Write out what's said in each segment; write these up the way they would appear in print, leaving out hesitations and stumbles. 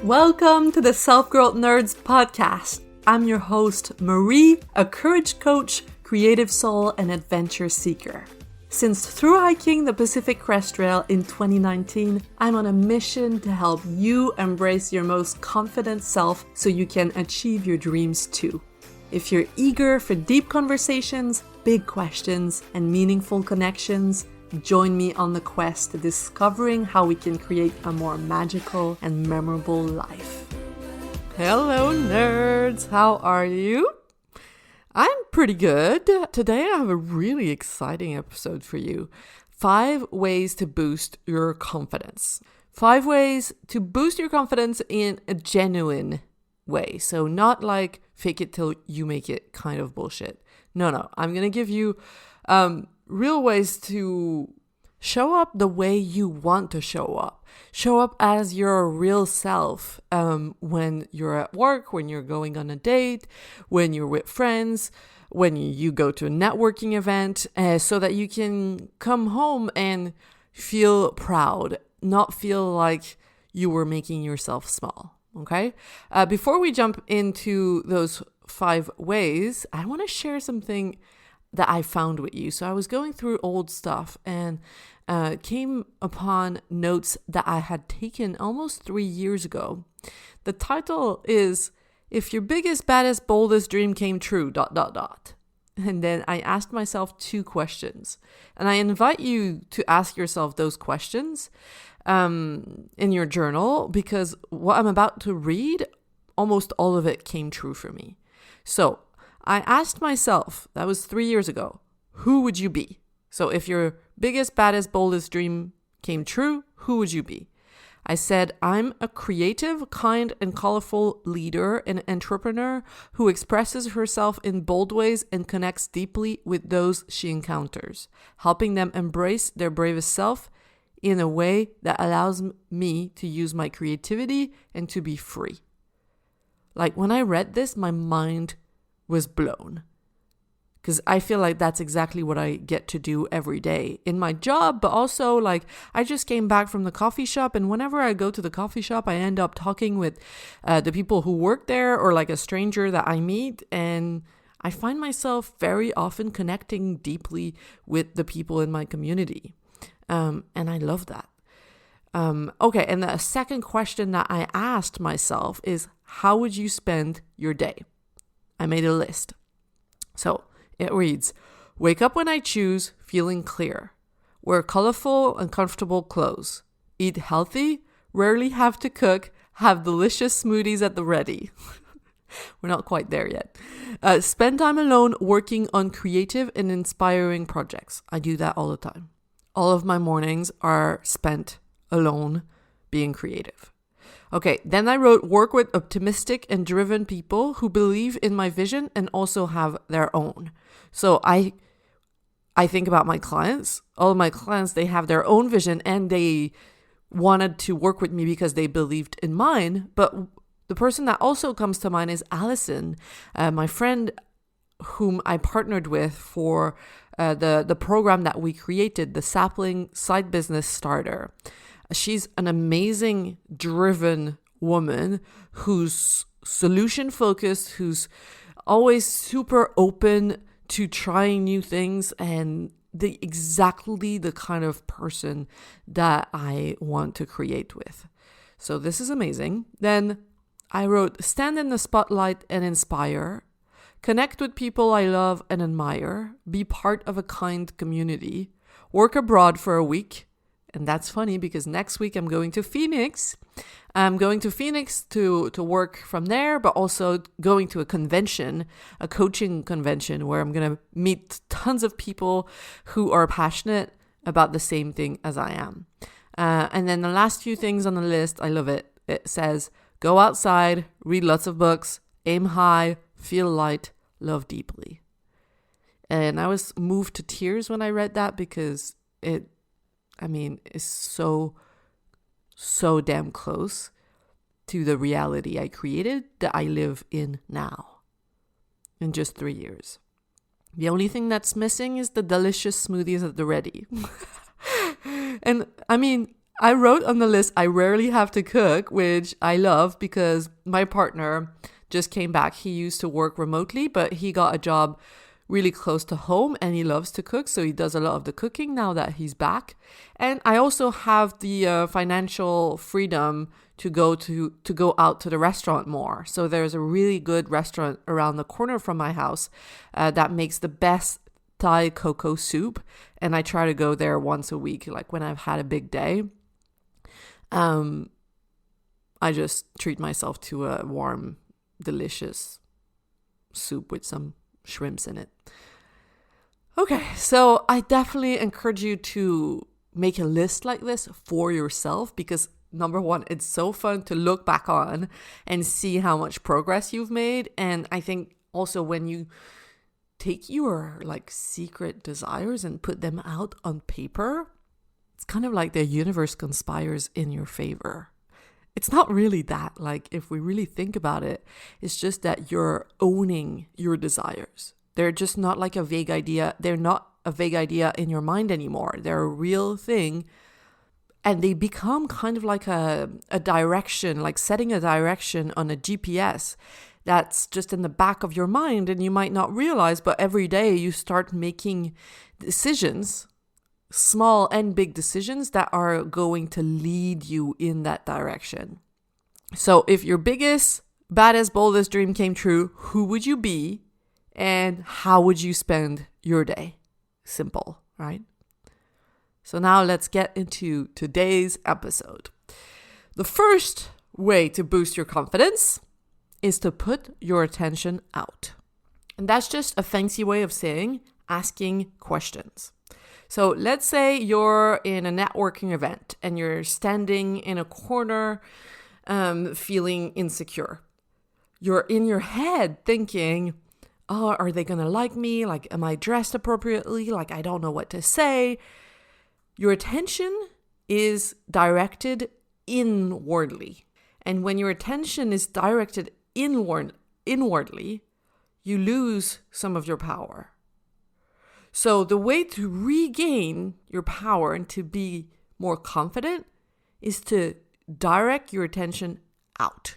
Welcome to the Self-Growth Nerds podcast. I'm your host, Marie, a courage coach, creative soul, and adventure seeker. Since through hiking the Pacific Crest Trail in 2019, I'm on a mission to help you embrace your most confident self so you can achieve your dreams too. If you're eager for deep conversations, big questions, and meaningful connections, join me on the quest to discovering how we can create a more magical and memorable life. Hello, nerds! How are you? I'm pretty good. Today I have a really exciting episode for you. 5 ways to boost your confidence. 5 ways to boost your confidence in a genuine way. So not like fake it till you make it kind of bullshit. No. I'm going to give you real ways to show up the way you want to show up. Show up as your real self when you're at work, when you're going on a date, when you're with friends, when you go to a networking event, so that you can come home and feel proud, not feel like you were making yourself small. Okay? Before we jump into those 5 ways, I want to share something that I found with you. So I was going through old stuff and came upon notes that I had taken almost 3 years ago. The title is, If Your Biggest, Baddest, Boldest Dream Came True, ... And then I asked myself 2 questions. And I invite you to ask yourself those questions in your journal, because what I'm about to read, almost all of it came true for me. So I asked myself, that was 3 years ago, who would you be? So if your biggest, baddest, boldest dream came true, who would you be? I said, I'm a creative, kind, and colorful leader and entrepreneur who expresses herself in bold ways and connects deeply with those she encounters, helping them embrace their bravest self in a way that allows me to use my creativity and to be free. Like when I read this, my mind was blown, because I feel like that's exactly what I get to do every day in my job. But also, like, I just came back from the coffee shop, and whenever I go to the coffee shop, I end up talking with the people who work there, or like a stranger that I meet, and I find myself very often connecting deeply with the people in my community, and I love that. Okay, and the second question that I asked myself is, how would you spend your day? I made a list. So it reads, wake up when I choose, feeling clear. Wear colorful and comfortable clothes. Eat healthy, rarely have to cook, have delicious smoothies at the ready. We're not quite there yet. Spend time alone working on creative and inspiring projects. I do that all the time. All of my mornings are spent alone being creative. Okay, then I wrote, work with optimistic and driven people who believe in my vision and also have their own. So I think about my clients. All of my clients, they have their own vision and they wanted to work with me because they believed in mine. But the person that also comes to mind is Allison, my friend whom I partnered with for the program that we created, the Sapling Side Business Starter. She's an amazing, driven woman who's solution-focused, who's always super open to trying new things, and exactly the kind of person that I want to create with. So this is amazing. Then I wrote, stand in the spotlight and inspire, connect with people I love and admire, be part of a kind community, work abroad for a week. And that's funny because next week I'm going to Phoenix. I'm going to Phoenix to work from there, but also going to a convention, a coaching convention, where I'm going to meet tons of people who are passionate about the same thing as I am. And then the last few things on the list, I love it. It says, go outside, read lots of books, aim high, feel light, love deeply. And I was moved to tears when I read that because it's so damn close to the reality I created that I live in now in just 3 years. The only thing that's missing is the delicious smoothies at the ready. And I wrote on the list, I rarely have to cook, which I love because my partner just came back. He used to work remotely, but he got a job really close to home and he loves to cook. So he does a lot of the cooking now that he's back. And I also have the financial freedom to go out to the restaurant more. So there's a really good restaurant around the corner from my house that makes the best Thai cocoa soup. And I try to go there once a week, like when I've had a big day. I just treat myself to a warm, delicious soup with some shrimps in it. Okay, so I definitely encourage you to make a list like this for yourself because number one, it's so fun to look back on and see how much progress you've made. And I think also when you take your like secret desires and put them out on paper, it's kind of like the universe conspires in your favor. It's not really that, like if we really think about it, it's just that you're owning your desires. They're just not like a vague idea. They're not a vague idea in your mind anymore. They're a real thing. And they become kind of like a direction, like setting a direction on a GPS that's just in the back of your mind and you might not realize, but every day you start making decisions, small and big decisions that are going to lead you in that direction. So if your biggest, baddest, boldest dream came true, who would you be and how would you spend your day? Simple, right? So now let's get into today's episode. The first way to boost your confidence is to put your attention out. And that's just a fancy way of saying asking questions. So let's say you're in a networking event and you're standing in a corner feeling insecure. You're in your head thinking, oh, are they going to like me? Like, am I dressed appropriately? Like, I don't know what to say. Your attention is directed inwardly. And when your attention is directed inwardly, you lose some of your power. So the way to regain your power and to be more confident is to direct your attention out.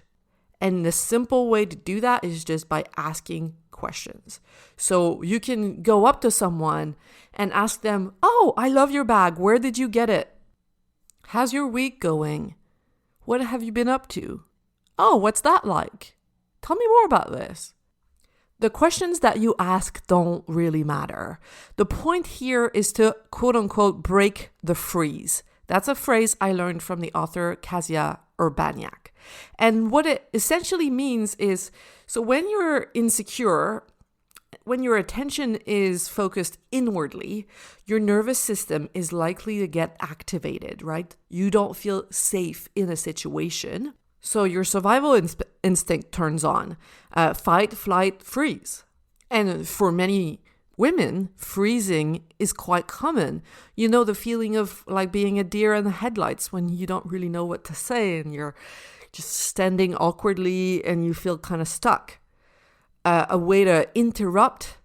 And the simple way to do that is just by asking questions. So you can go up to someone and ask them, oh, I love your bag. Where did you get it? How's your week going? What have you been up to? Oh, what's that like? Tell me more about this. The questions that you ask don't really matter. The point here is to quote unquote break the freeze. That's a phrase I learned from the author Kasia Urbaniak. And what it essentially means is, so when you're insecure, when your attention is focused inwardly, your nervous system is likely to get activated, right? You don't feel safe in a situation. So your survival instinct turns on. Fight, flight, freeze. And for many women, freezing is quite common. You know the feeling of like being a deer in the headlights when you don't really know what to say and you're just standing awkwardly and you feel kind of stuck. A way to interrupt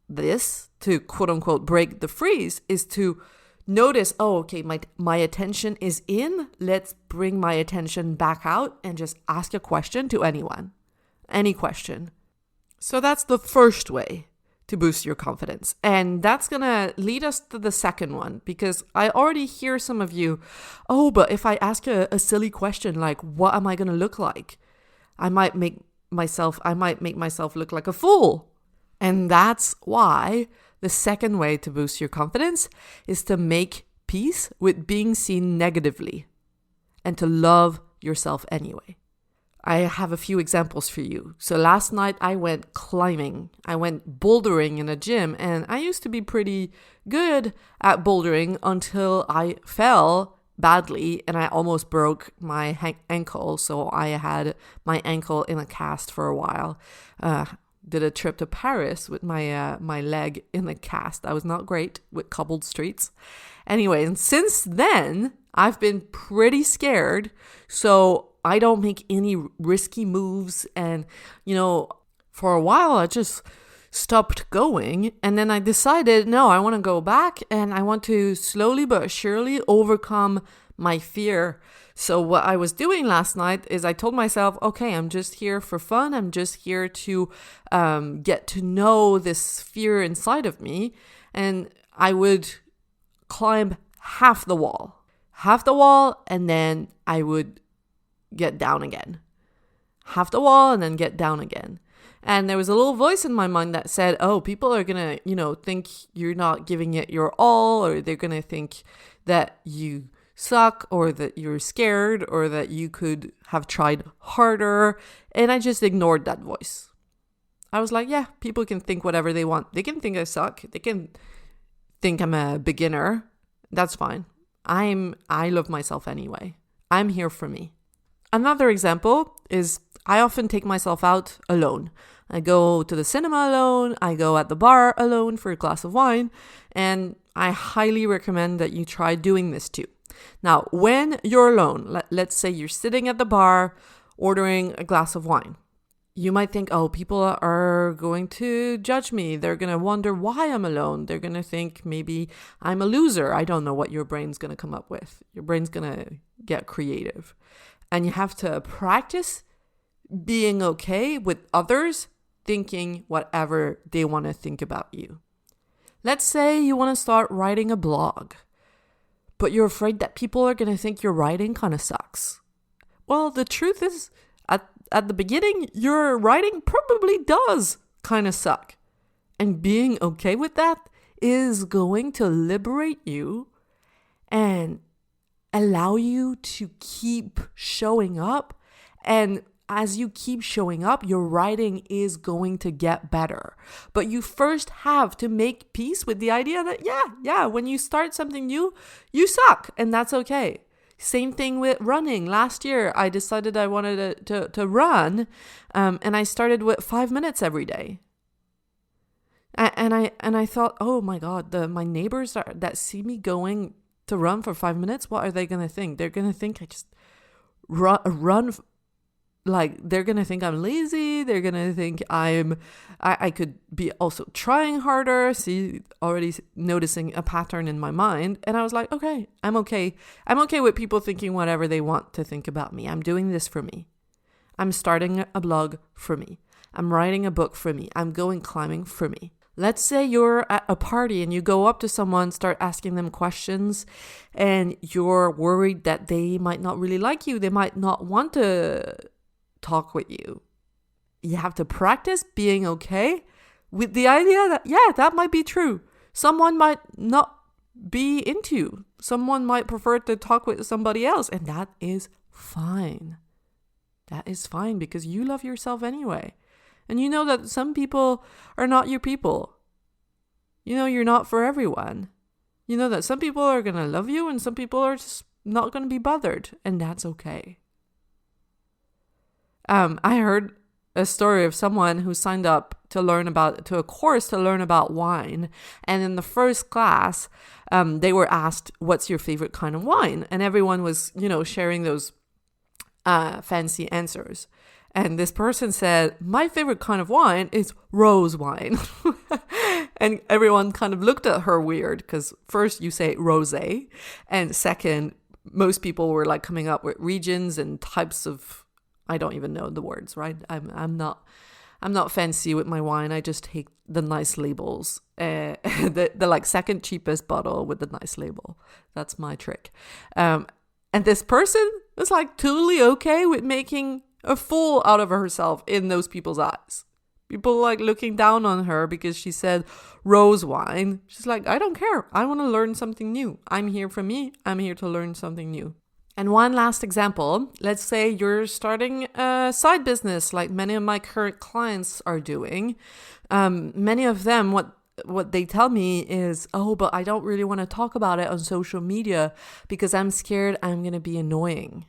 this, to quote unquote break the freeze, is to notice, oh, okay, my attention is in. Let's bring my attention back out and just ask a question to anyone. Any question. So that's the first way to boost your confidence. And that's going to lead us to the second one, because I already hear some of you, oh, but if I ask a silly question like, what am I going to look like? I might make myself look like a fool. And that's why the second way to boost your confidence is to make peace with being seen negatively and to love yourself anyway. I have a few examples for you. So last night I went climbing. I went bouldering in a gym, and I used to be pretty good at bouldering until I fell badly and I almost broke my ankle. So I had my ankle in a cast for a while. Did a trip to Paris with my leg in a cast. That was not great with cobbled streets. Anyway, and since then, I've been pretty scared. So I don't make any risky moves. And, for a while, I just stopped going. And then I decided, no, I want to go back and I want to slowly but surely overcome my fear. So what I was doing last night is I told myself, okay, I'm just here for fun. I'm just here to get to know this fear inside of me. And I would climb half the wall, and then I would get down again. Half the wall and then get down again. And there was a little voice in my mind that said, oh, people are going to, think you're not giving it your all, or they're going to think that you suck, or that you're scared, or that you could have tried harder. And I just ignored that voice. I was like, yeah, people can think whatever they want. They can think I suck. They can think I'm a beginner. That's fine. I love myself anyway. I'm here for me. Another example is I often take myself out alone. I go to the cinema alone. I go at the bar alone for a glass of wine. And I highly recommend that you try doing this too. Now, when you're alone, let's say you're sitting at the bar ordering a glass of wine. You might think, oh, people are going to judge me. They're going to wonder why I'm alone. They're going to think maybe I'm a loser. I don't know what your brain's going to come up with. Your brain's going to get creative. And you have to practice being okay with others thinking whatever they want to think about you. Let's say you want to start writing a blog, but you're afraid that people are going to think your writing kind of sucks. Well, the truth is, at the beginning, your writing probably does kind of suck. And being okay with that is going to liberate you and allow you to keep showing up. And as you keep showing up, your writing is going to get better. But you first have to make peace with the idea that, yeah, when you start something new, you suck, and that's okay. Same thing with running. Last year, I decided I wanted to run, and I started with 5 minutes every day. And I thought, oh my God, my neighbors that see me going to run for 5 minutes, what are they going to think? They're going to think I just run. Like, they're going to think I'm lazy. They're going to think I could be also trying harder. See, already noticing a pattern in my mind. And I was like, okay, I'm okay. I'm okay with people thinking whatever they want to think about me. I'm doing this for me. I'm starting a blog for me. I'm writing a book for me. I'm going climbing for me. Let's say you're at a party and you go up to someone, start asking them questions, and you're worried that they might not really like you. They might not want to talk with you. You have to practice being okay with the idea that, yeah, that might be true. Someone might not be into you. Someone might prefer to talk with somebody else, and that is fine. That is fine because you love yourself anyway. And you know that some people are not your people. You know you're not for everyone. You know that some people are going to love you and some people are just not going to be bothered, and that's okay. I heard a story of someone who signed up to a course to learn about wine. And in the first class, they were asked, what's your favorite kind of wine? And everyone was, sharing those fancy answers. And this person said, my favorite kind of wine is rose wine. And everyone kind of looked at her weird because first you say rosé. And second, most people were like coming up with regions and types of, I don't even know the words, right? I'm not fancy with my wine. I just take the nice labels. The like second cheapest bottle with the nice label. That's my trick. And this person was like totally okay with making a fool out of herself in those people's eyes. People like looking down on her because she said rose wine. She's like, I don't care. I want to learn something new. I'm here for me. I'm here to learn something new. And one last example, let's say you're starting a side business like many of my current clients are doing. Many of them, what they tell me is, oh, but I don't really want to talk about it on social media because I'm scared I'm going to be annoying.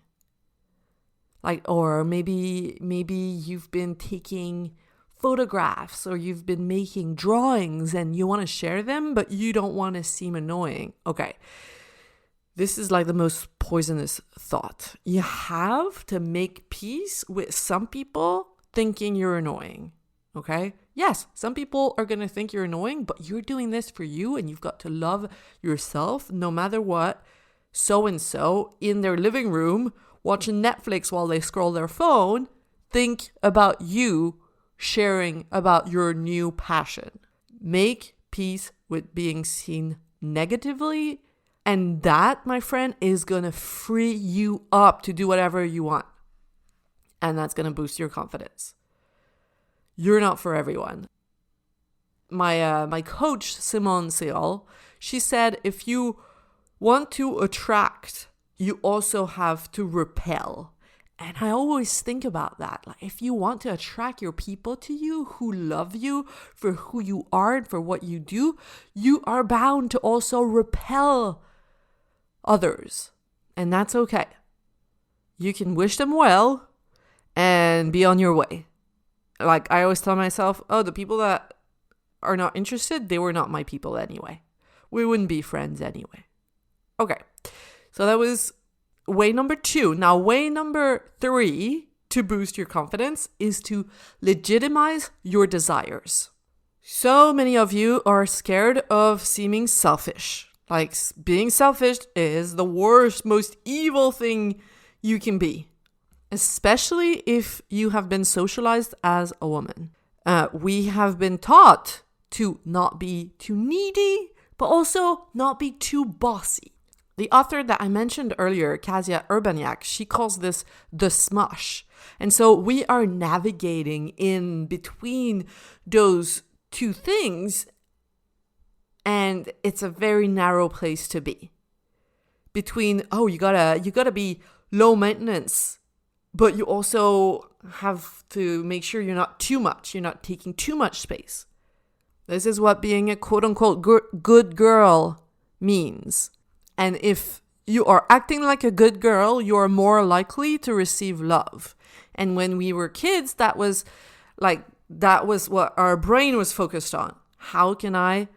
Like, or maybe you've been taking photographs or you've been making drawings and you want to share them, but you don't want to seem annoying. Okay. This is like the most poisonous thought. You have to make peace with some people thinking you're annoying. Okay? Yes, some people are going to think you're annoying, but you're doing this for you and you've got to love yourself no matter what. so-and-so in their living room watching Netflix while they scroll their phone think about you sharing about your new passion. Make peace with being seen negatively, and that, my friend, is going to free you up to do whatever you want. And that's going to boost your confidence. You're not for everyone. My coach, Simone Seol, she said, if you want to attract, you also have to repel. And I always think about that. Like, if you want to attract your people to you who love you for who you are and for what you do, you are bound to also repel others. And that's okay. You can wish them well and be on your way. Like, I always tell myself, oh, the people that are not interested, they were not my people anyway. We wouldn't be friends anyway. Okay, so that was way number 2. Now, way number 3 to boost your confidence is to legitimize your desires. So many of you are scared of seeming selfish. Like, being selfish is the worst, most evil thing you can be, especially if you have been socialized as a woman. We have been taught to not be too needy, but also not be too bossy. The author that I mentioned earlier, Kasia Urbaniak, she calls this the smush. And so we are navigating in between those two things, and it's a very narrow place to be. Between, oh, you gotta be low maintenance, but you also have to make sure you're not too much. You're not taking too much space. This is what being a quote-unquote good girl means. And if you are acting like a good girl, you are more likely to receive love. And when we were kids, that was what our brain was focused on. How can I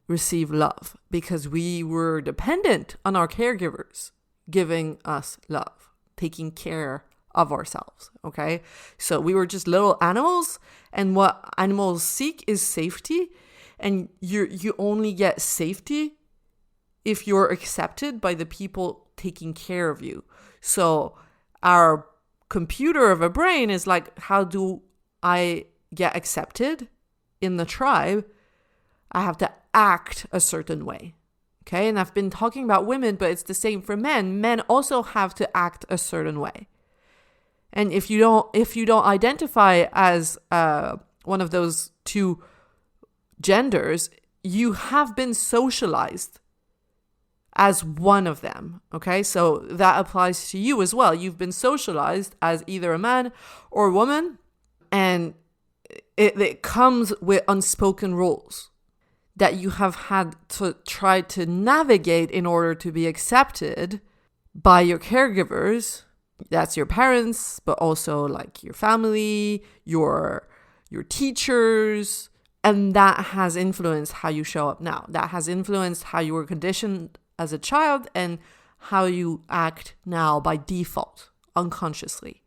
receive love? Because we were dependent on our caregivers giving us love, taking care of ourselves, okay? So we were just little animals, and what animals seek is safety, and you only get safety if you're accepted by the people taking care of you. So our computer of a brain is like, how do I get accepted in the tribe? I have to act a certain way. Okay, and I've been talking about women, but it's the same for men. Men also have to act a certain way. And if you don't identify as one of those two genders, you have been socialized as one of them. Okay, so that applies to you as well. You've been socialized as either a man or a woman, and it comes with unspoken rules that you have had to try to navigate in order to be accepted by your caregivers. That's your parents, but also like your family, your teachers, and that has influenced how you show up now. That has influenced how you were conditioned as a child and how you act now by default, unconsciously.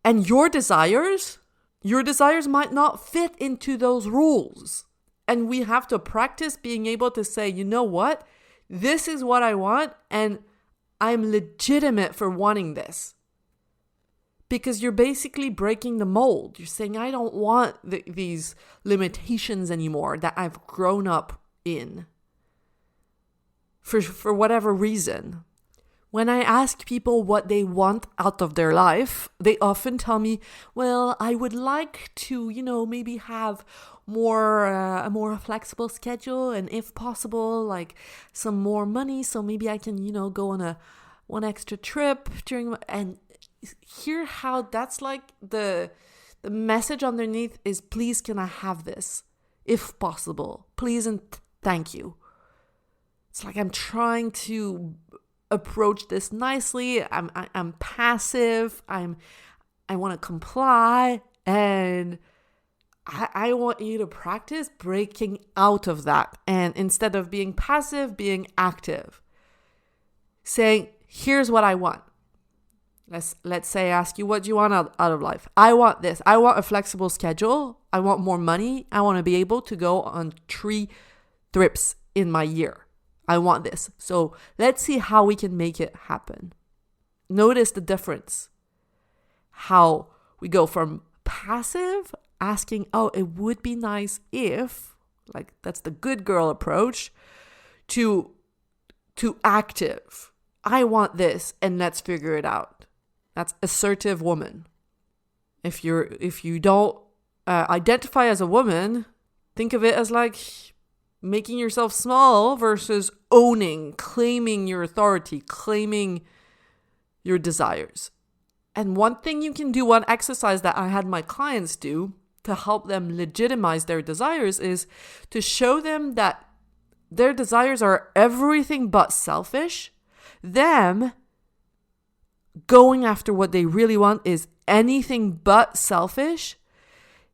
And your desires might not fit into those rules. And we have to practice being able to say, you know what? This is what I want, and I'm legitimate for wanting this. Because you're basically breaking the mold. You're saying, I don't want these limitations anymore that I've grown up in. For whatever reason. When I ask people what they want out of their life, they often tell me, well, I would like to, maybe have a more flexible schedule, and if possible, like some more money, so maybe I can, go on one extra trip and hear how that's like the message underneath is, please, can I have this? If possible, please and thank you. It's like I'm trying to approach this nicely. I'm passive. I want to comply, and I want you to practice breaking out of that. And instead of being passive, being active. Saying, here's what I want. Let's say I ask you, what do you want out of life? I want this. I want a flexible schedule. I want more money. I want to be able to go on 3 trips in my year. I want this. So let's see how we can make it happen. Notice the difference. How we go from passive, asking, oh, it would be nice if, like that's the good girl approach, to active. I want this and let's figure it out. That's assertive woman. If you don't identify as a woman, think of it as like making yourself small versus owning, claiming your authority, claiming your desires. And one thing you can do, one exercise that I had my clients do to help them legitimize their desires is to show them that their desires are everything but selfish. Them going after what they really want is anything but selfish,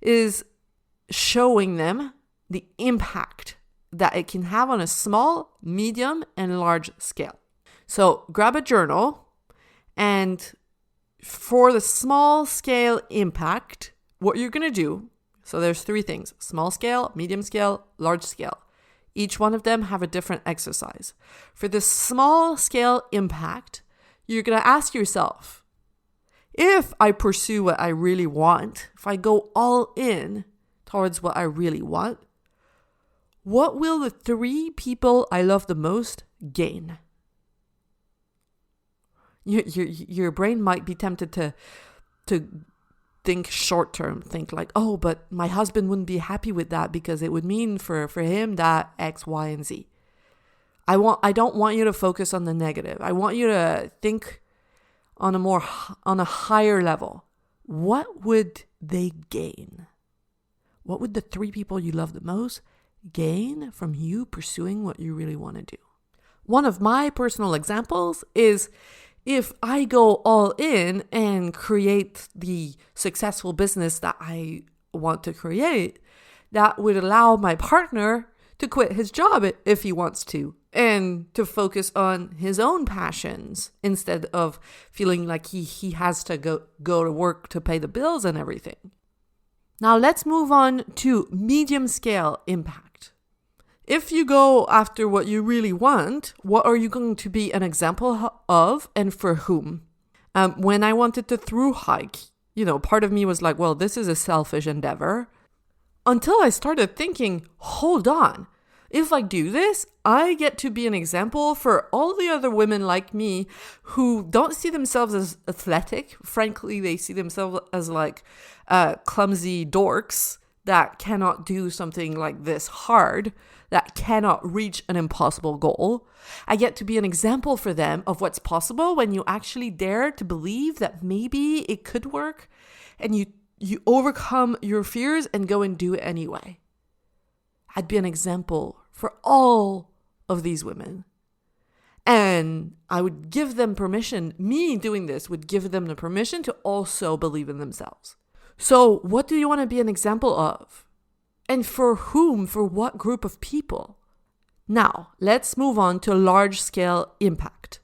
is showing them the impact that it can have on a small, medium, and large scale. So grab a journal, and for the small scale impact, what you're going to do, so there's 3 things: small scale, medium scale, large scale. Each one of them have a different exercise. For the small scale impact, you're going to ask yourself, if I pursue what I really want, if I go all in towards what I really want, what will the 3 people I love the most gain? Your brain might be tempted to think short term, think like, oh, but my husband wouldn't be happy with that because it would mean for him that X, Y, and Z. I don't want you to focus on the negative. I want you to think on a higher level. What would they gain? What would the 3 people you love the most gain from you pursuing what you really want to do? One of my personal examples is, if I go all in and create the successful business that I want to create, that would allow my partner to quit his job if he wants to, and to focus on his own passions instead of feeling like he has to go to work to pay the bills and everything. Now let's move on to medium scale impact. If you go after what you really want, what are you going to be an example of, and for whom? When I wanted to thru hike, part of me was like, well, this is a selfish endeavor. Until I started thinking, hold on, if I do this, I get to be an example for all the other women like me who don't see themselves as athletic. Frankly, they see themselves as like clumsy dorks that cannot do something like this hard, that cannot reach an impossible goal. I get to be an example for them of what's possible when you actually dare to believe that maybe it could work, and you overcome your fears and go and do it anyway. I'd be an example for all of these women. And I would give them permission, me doing this would give them the permission to also believe in themselves. So what do you want to be an example of? And for whom? For what group of people? Now, let's move on to large scale impact.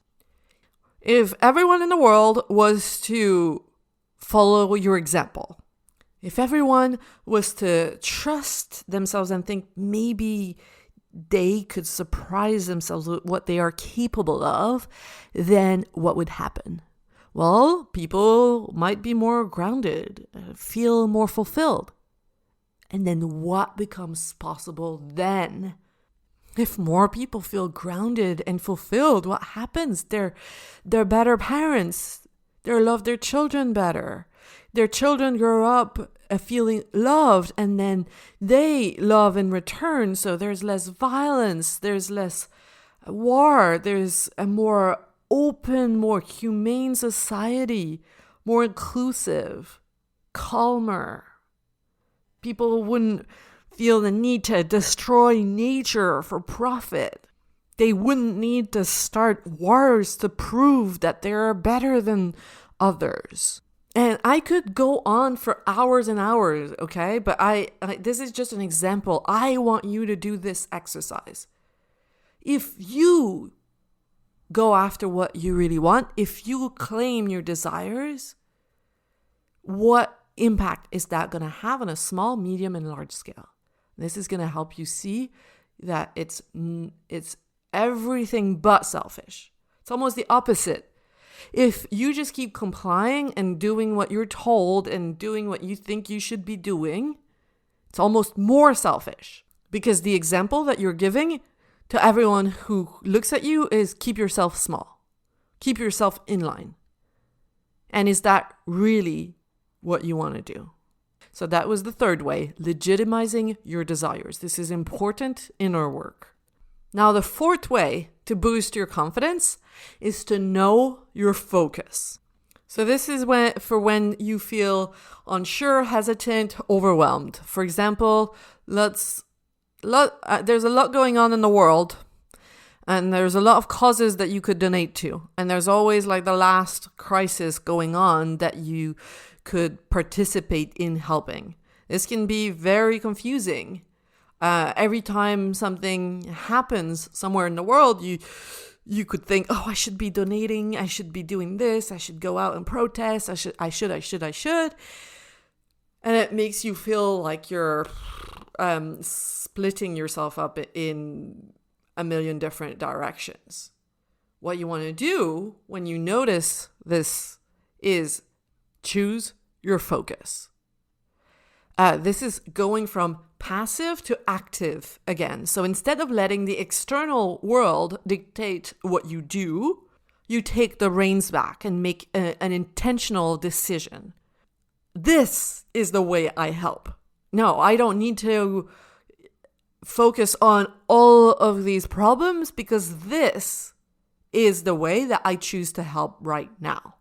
If everyone in the world was to follow your example, if everyone was to trust themselves and think maybe they could surprise themselves with what they are capable of, then what would happen? Well, people might be more grounded, feel more fulfilled. And then what becomes possible then? If more people feel grounded and fulfilled, what happens? They're better parents. They love their children better. Their children grow up feeling loved, and then they love in return. So there's less violence, there's less war, there's a more open, more humane society, more inclusive, calmer. People wouldn't feel the need to destroy nature for profit. They wouldn't need to start wars to prove that they're better than others. And I could go on for hours and hours, okay? But I this is just an example. I want you to do this exercise. If you go after what you really want, if you claim your desires, what impact is that going to have on a small, medium, and large scale? This is going to help you see that it's everything but selfish. It's almost the opposite. If you just keep complying and doing what you're told and doing what you think you should be doing, it's almost more selfish, because the example that you're giving to everyone who looks at you is keep yourself small. Keep yourself in line. And is that really what you want to do? So that was the third way, legitimizing your desires. This is important in our work. Now, the fourth way to boost your confidence is to know your focus. So this is when you feel unsure, hesitant, overwhelmed. For example, there's a lot going on in the world, and there's a lot of causes that you could donate to. And there's always like the last crisis going on that you could participate in helping. This can be very confusing. Every time something happens somewhere in the world, you could think, oh, I should be donating, I should be doing this, I should go out and protest, I should. And it makes you feel like you're splitting yourself up in a million different directions. What you want to do when you notice this is choose your focus. This is going from passive to active again. So instead of letting the external world dictate what you do, you take the reins back and make an intentional decision. This is the way I help. No, I don't need to focus on all of these problems, because this is the way that I choose to help right now.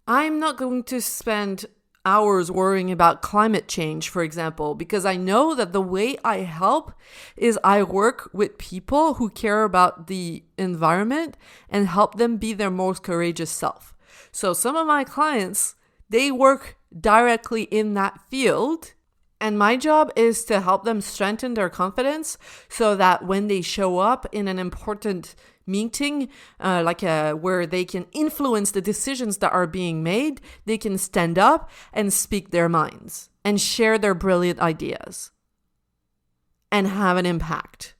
I'm not going to spend hours worrying about climate change, for example, because I know that the way I help is I work with people who care about the environment and help them be their most courageous self. So some of my clients, they work directly in that field, and my job is to help them strengthen their confidence so that when they show up in an important meeting, where they can influence the decisions that are being made, they can stand up and speak their minds and share their brilliant ideas and have an impact.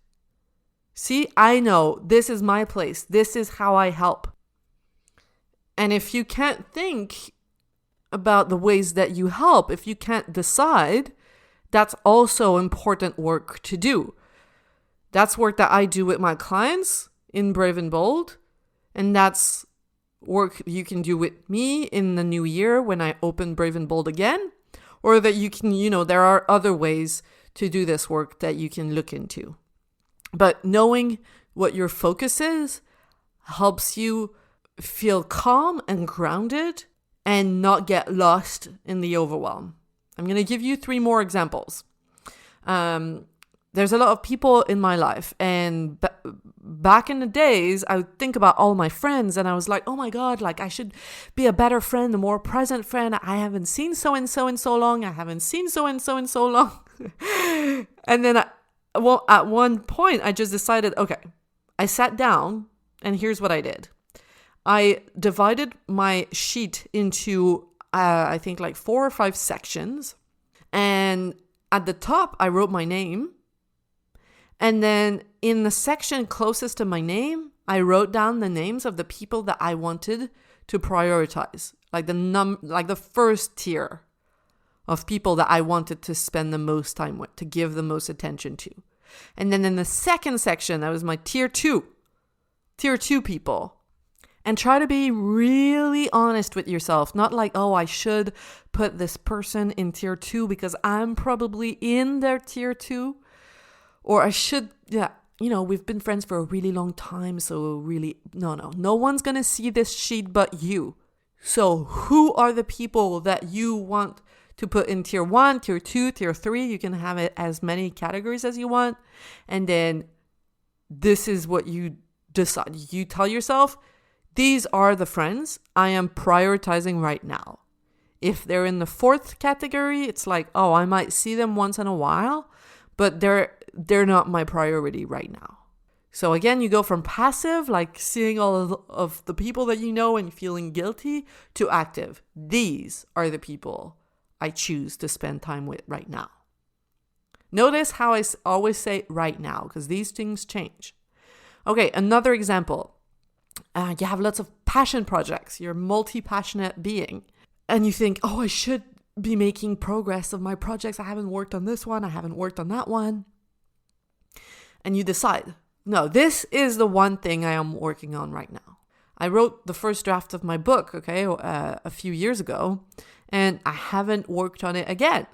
See, I know this is my place. This is how I help. And if you can't think about the ways that you help, if you can't decide, that's also important work to do. That's work that I do with my clients in Brave and Bold, and that's work you can do with me in the new year when I open Brave and Bold again, or that you can, there are other ways to do this work that you can look into. But knowing what your focus is helps you feel calm and grounded and not get lost in the overwhelm. I'm going to give you 3 more examples. There's a lot of people in my life, and back in the days, I would think about all my friends, and I was like, oh my God, like I should be a better friend, a more present friend. I haven't seen so-and-so in so long. I haven't seen so-and-so in so long. And then at one point, I just decided, okay, I sat down, and here's what I did. I divided my sheet into, I think like 4 or 5 sections. And at the top, I wrote my name. And then in the section closest to my name, I wrote down the names of the people that I wanted to prioritize, like the first tier of people that I wanted to spend the most time with, to give the most attention to. And then in the second section, that was my tier 2 people. And try to be really honest with yourself. Not like, oh, I should put this person in tier 2 because I'm probably in their tier 2. Or I should, we've been friends for a really long time. So really, no one's going to see this sheet but you. So who are the people that you want to put in tier 1, tier 2, tier 3? You can have it as many categories as you want. And then this is what you decide. You tell yourself, these are the friends I am prioritizing right now. If they're in the 4th category, it's like, oh, I might see them once in a while, but they're not my priority right now. So again, you go from passive, like seeing all of the people that you know and feeling guilty, to active. These are the people I choose to spend time with right now. Notice how I always say right now, because these things change. Okay, another example. You have lots of passion projects. You're a multi-passionate being. And you think, oh, I should be making progress of my projects. I haven't worked on this one. I haven't worked on that one. And you decide, no, this is the one thing I am working on right now. I wrote the first draft of my book, a few years ago, and I haven't worked on it again.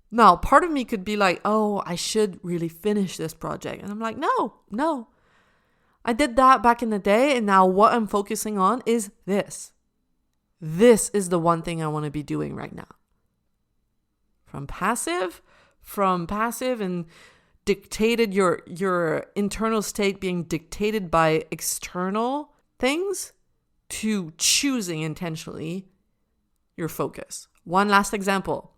Now, part of me could be like, oh, I should really finish this project. And I'm like, no. I did that back in the day, and now what I'm focusing on is this. This is the one thing I want to be doing right now. From passive and dictated, your internal state being dictated by external things, to choosing intentionally your focus. One last example.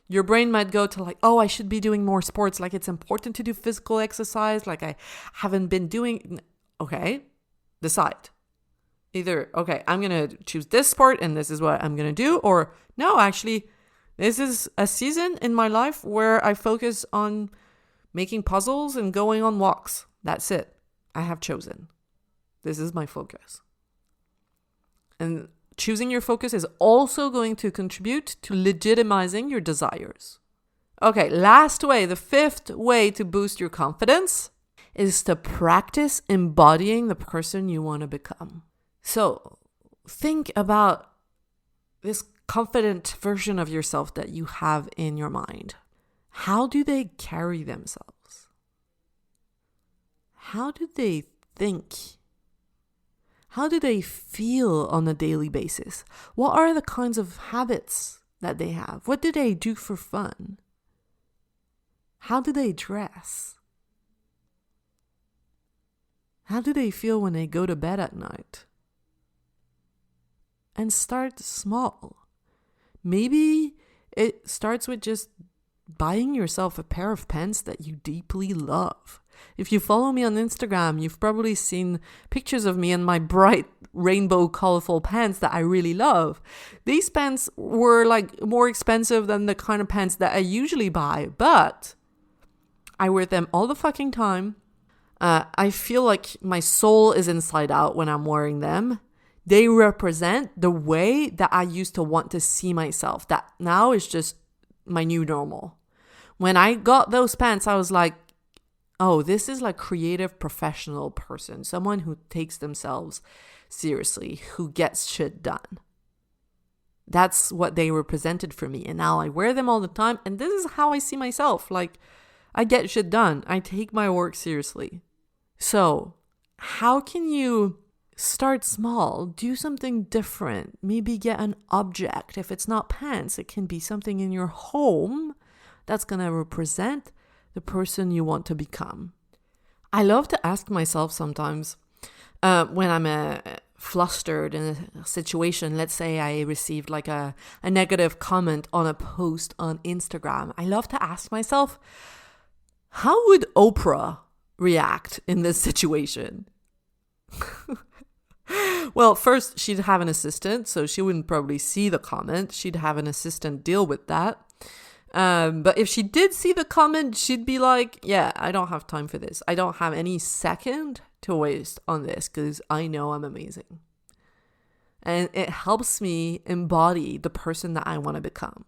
Your brain might go to like, oh, I should be doing more sports. Like, it's important to do physical exercise. Like, I haven't been doing. Okay, decide. Either, okay, I'm going to choose this sport and this is what I'm going to do. Or no, actually, this is a season in my life where I focus on making puzzles and going on walks. That's it. I have chosen. This is my focus. And choosing your focus is also going to contribute to legitimizing your desires. Okay, last way, the fifth way to boost your confidence is to practice embodying the person you want to become. So think about this confident version of yourself that you have in your mind. How do they carry themselves? How do they think? How do they feel on a daily basis? What are the kinds of habits that they have? What do they do for fun? How do they dress? How do they feel when they go to bed at night? And start small. Maybe it starts with just buying yourself a pair of pants that you deeply love. If you follow me on Instagram, you've probably seen pictures of me in my bright rainbow colorful pants that I really love. These pants were like more expensive than the kind of pants that I usually buy, but I wear them all the fucking time. I feel like my soul is inside out when I'm wearing them. They represent the way that I used to want to see myself. That now is just my new normal. When I got those pants, I was like, oh, this is like creative professional person. Someone who takes themselves seriously, who gets shit done. That's what they represented for me. And now I wear them all the time. And this is how I see myself. Like, I get shit done. I take my work seriously. So how can you start small? Do something different. Maybe get an object. If it's not pants, it can be something in your home that's going to represent the person you want to become. I love to ask myself sometimes when I'm flustered in a situation. Let's say I received like a negative comment on a post on Instagram. I love to ask myself, how would Oprah react in this situation? Well, first, she'd have an assistant, so she wouldn't probably see the comment. She'd have an assistant deal with that. But if she did see the comment, she'd be like, yeah, I don't have time for this. I don't have any second to waste on this because I know I'm amazing. And it helps me embody the person that I want to become.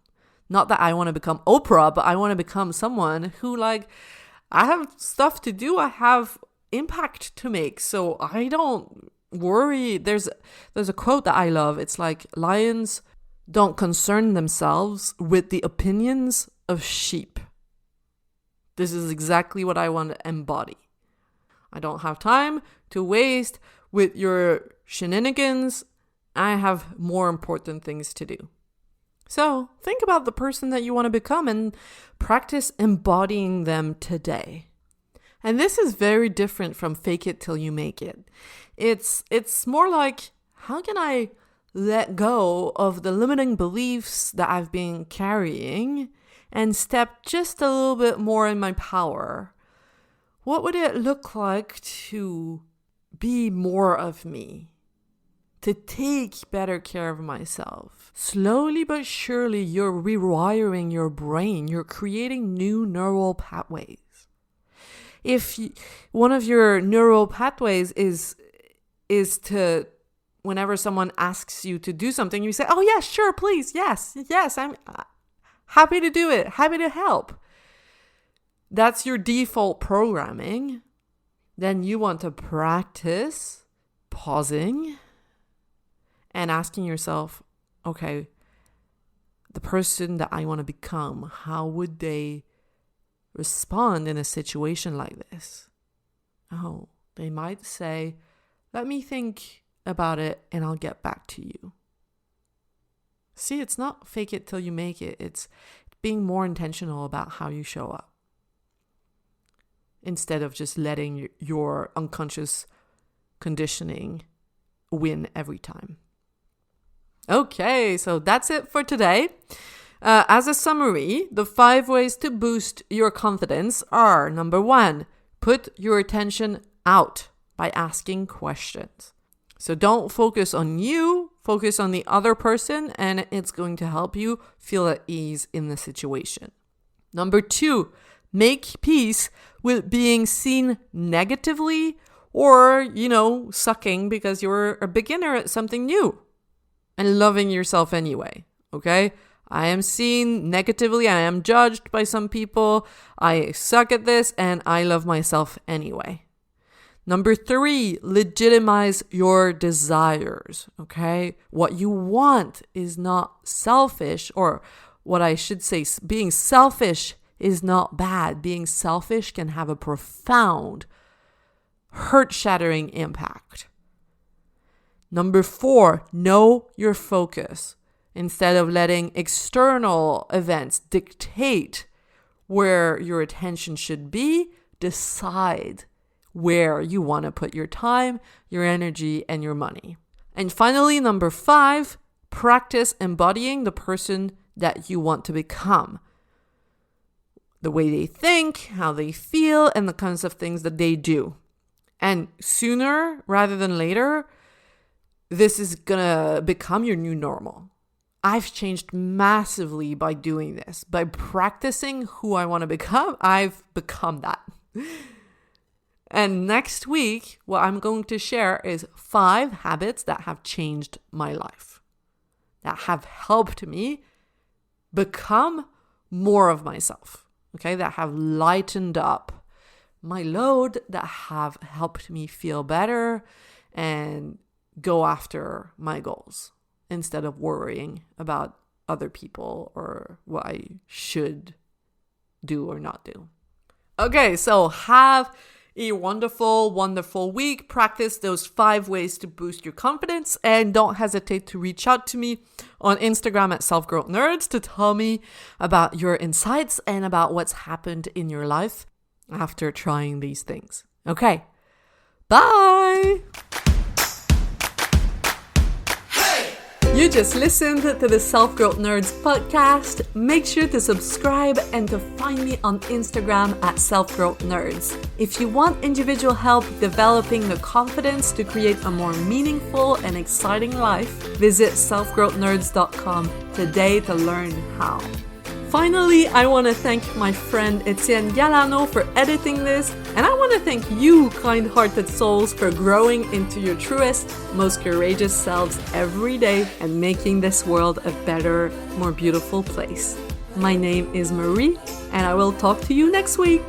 Not that I want to become Oprah, but I want to become someone who, like, I have stuff to do. I have impact to make. So I don't worry. There's a quote that I love. It's like, lions don't concern themselves with the opinions of sheep. This is exactly what I want to embody. I don't have time to waste with your shenanigans. I have more important things to do. So think about the person that you want to become and practice embodying them today. And this is very different from fake it till you make it. It's more like, how can I let go of the limiting beliefs that I've been carrying and step just a little bit more in my power? What would it look like to be more of me? To take better care of myself. Slowly but surely, you're rewiring your brain. You're creating new neural pathways. if one of your neural pathways is to, whenever someone asks you to do something, you say, oh yeah, sure, please, yes, I'm happy to do it, happy to help. That's your default programming. Then you want to practice pausing and asking yourself, okay, the person that I want to become, how would they respond in a situation like this? Oh, they might say, let me think about it and I'll get back to you. See, it's not fake it till you make it. It's being more intentional about how you show up, instead of just letting your unconscious conditioning win every time. Okay, so that's it for today. As a summary, the 5 ways to boost your confidence are: number 1, put your attention out by asking questions. So don't focus on you, focus on the other person, and it's going to help you feel at ease in the situation. Number 2, make peace with being seen negatively or, sucking because you're a beginner at something new, and loving yourself anyway, okay? I am seen negatively, I am judged by some people, I suck at this, and I love myself anyway. Number 3, legitimize your desires, okay? What you want is not selfish, or what I should say, being selfish is not bad. Being selfish can have a profound, heart-shattering impact. Number 4, know your focus. Instead of letting external events dictate where your attention should be, decide where you want to put your time, your energy, and your money. And finally, number 5, practice embodying the person that you want to become. The way they think, how they feel, and the kinds of things that they do. And sooner rather than later, this is gonna become your new normal. I've changed massively by doing this. By practicing who I want to become, I've become that. And next week, what I'm going to share is 5 habits that have changed my life, that have helped me become more of myself, okay? That have lightened up my load, that have helped me feel better and go after my goals instead of worrying about other people or what I should do or not do. Okay, so have a wonderful, wonderful week. Practice those 5 ways to boost your confidence, and don't hesitate to reach out to me on Instagram at Self Growth Nerds to tell me about your insights and about what's happened in your life after trying these things. Okay, bye! You just listened to the Self Growth Nerds podcast. Make sure to subscribe and to find me on Instagram at Self Growth Nerds. If you want individual help developing the confidence to create a more meaningful and exciting life, visit selfgrowthnerds.com today to learn how. Finally, I want to thank my friend Etienne Galano for editing this, and I want to thank you, kind-hearted souls, for growing into your truest, most courageous selves every day and making this world a better, more beautiful place. My name is Marie, and I will talk to you next week.